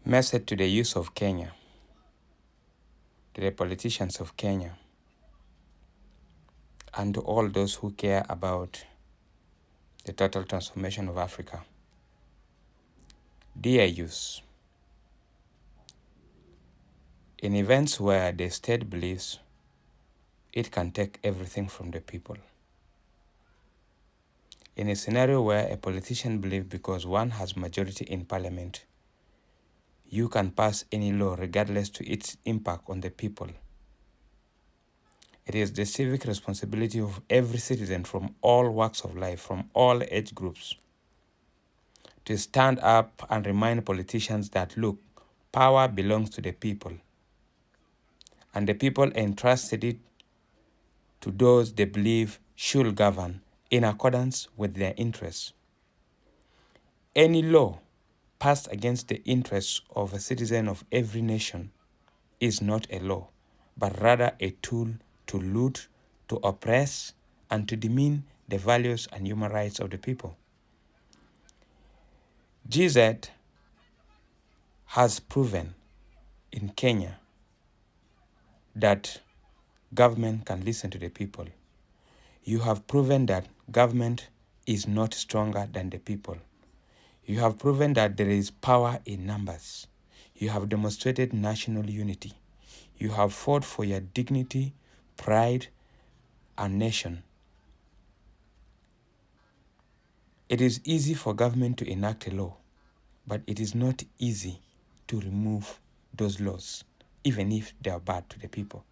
Message to the youth of Kenya, to the politicians of Kenya, and to all those who care about the total transformation of Africa. Dear youth, in events where the state believes it can take everything from the people, in a scenario where a politician believes because one has majority in parliament, you can pass any law regardless to its impact on the people, it is the civic responsibility of every citizen from all walks of life, from all age groups, to stand up and remind politicians that, look, power belongs to the people, and the people entrusted it to those they believe should govern in accordance with their interests. Any law passed against the interests of a citizen of every nation is not a law, but rather a tool to loot, to oppress, and to demean the values and human rights of the people. GZ has proven in Kenya that government can listen to the people. You have proven that government is not stronger than the people. You have proven that there is power in numbers. You have demonstrated national unity. You have fought for your dignity, pride, and nation. It is easy for government to enact a law, but it is not easy to remove those laws, even if they are bad to the people.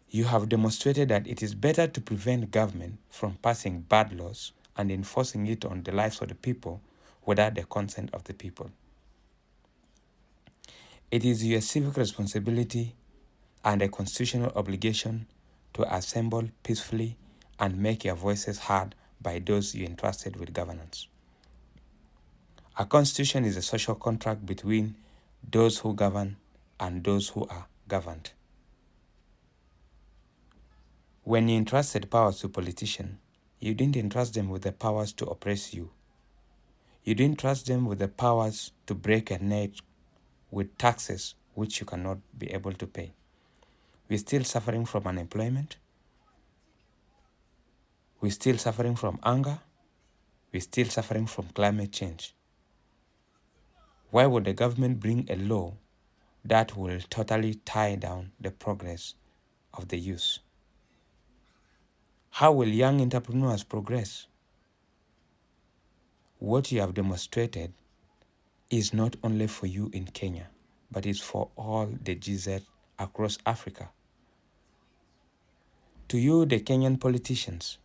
You have demonstrated that it is better to prevent government from passing bad laws and enforcing it on the lives of the people without the consent of the people. It is your civic responsibility and a constitutional obligation to assemble peacefully and make your voices heard by those you entrusted with governance. A constitution is a social contract between those who govern and those who are governed. When you entrusted powers to politicians, you didn't entrust them with the powers to oppress you. You didn't trust them with the powers to break a neck with taxes which you cannot be able to pay. We're still suffering from unemployment. We're still suffering from anger. We're still suffering from climate change. Why would the government bring a law that will totally tie down the progress of the youth? How will young entrepreneurs progress? What you have demonstrated is not only for you in Kenya, but is for all the GZ across Africa. To you, the Kenyan politicians,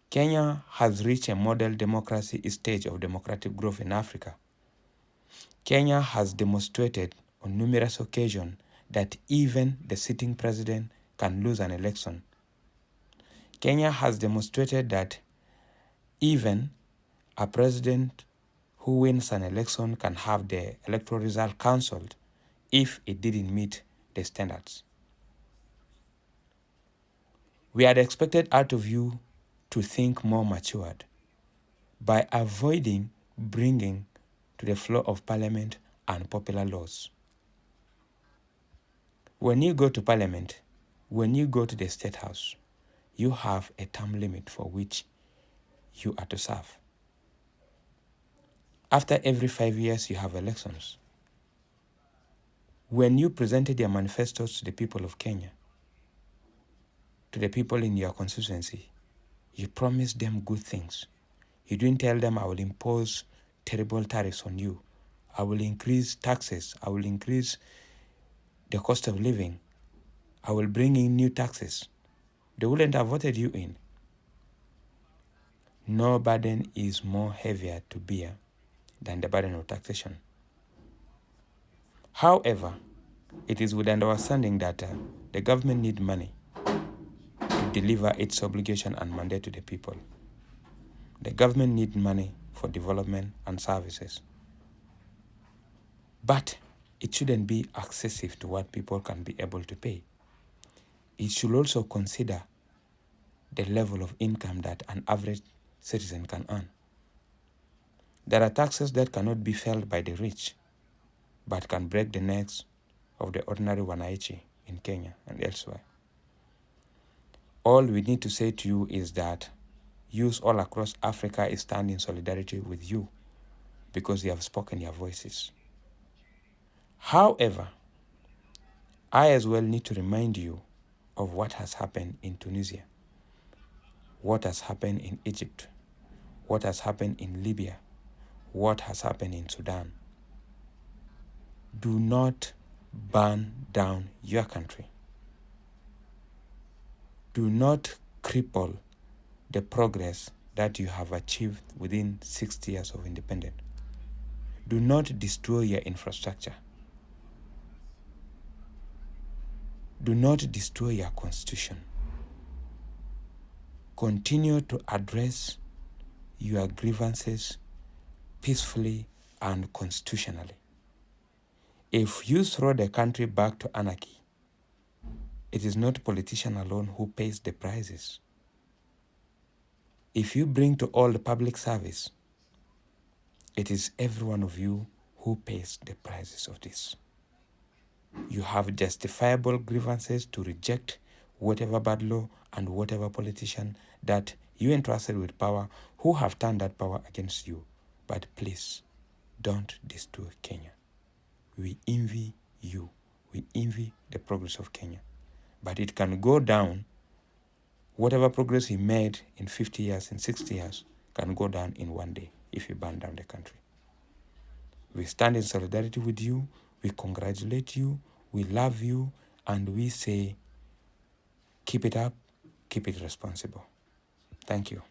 Kenya has reached a model democracy stage of democratic growth in Africa. Kenya has demonstrated on numerous occasions that even the sitting president can lose an election. Kenya has demonstrated that even a president who wins an election can have the electoral result cancelled if it didn't meet the standards. We had expected out of you to think more matured by avoiding bringing to the floor of parliament unpopular laws. When you go to parliament, when you go to the state house, you have a term limit for which you are to serve. After every 5 years, you have elections. When you presented your manifestos to the people of Kenya, to the people in your constituency, you promised them good things. You didn't tell them, I will impose terrible tariffs on you. I will increase taxes. I will increase the cost of living. I will bring in new taxes. They wouldn't have voted you in. No burden is more heavier to bear than the burden of taxation. However, it is with an understanding that the government needs money to deliver its obligation and mandate to the people. The government needs money for development and services. But it shouldn't be excessive to what people can be able to pay. It should also consider the level of income that an average citizen can earn. There are taxes that cannot be felt by the rich, but can break the necks of the ordinary wananchi in Kenya and elsewhere. All we need to say to you is that youth all across Africa is standing in solidarity with you because you have spoken your voices. However, I as well need to remind you of what has happened in Tunisia, what has happened in Egypt, what has happened in Libya, what has happened in Sudan. Do not burn down your country. Do not cripple the progress that you have achieved within 60 years of independence. Do not destroy your infrastructure. Do not destroy your constitution. Continue to address your grievances peacefully and constitutionally. If you throw the country back to anarchy, it is not politician alone who pays the prices. If you bring to all the public service, it is every one of you who pays the prices of this. You have justifiable grievances to reject whatever bad law and whatever politician that you entrusted with power who have turned that power against you. But please, don't destroy Kenya. We envy you. We envy the progress of Kenya. But it can go down. Whatever progress he made in 50 years, in 60 years, can go down in one day if you burn down the country. We stand in solidarity with you. We congratulate you. We love you. And we say, keep it up, keep it responsible. Thank you.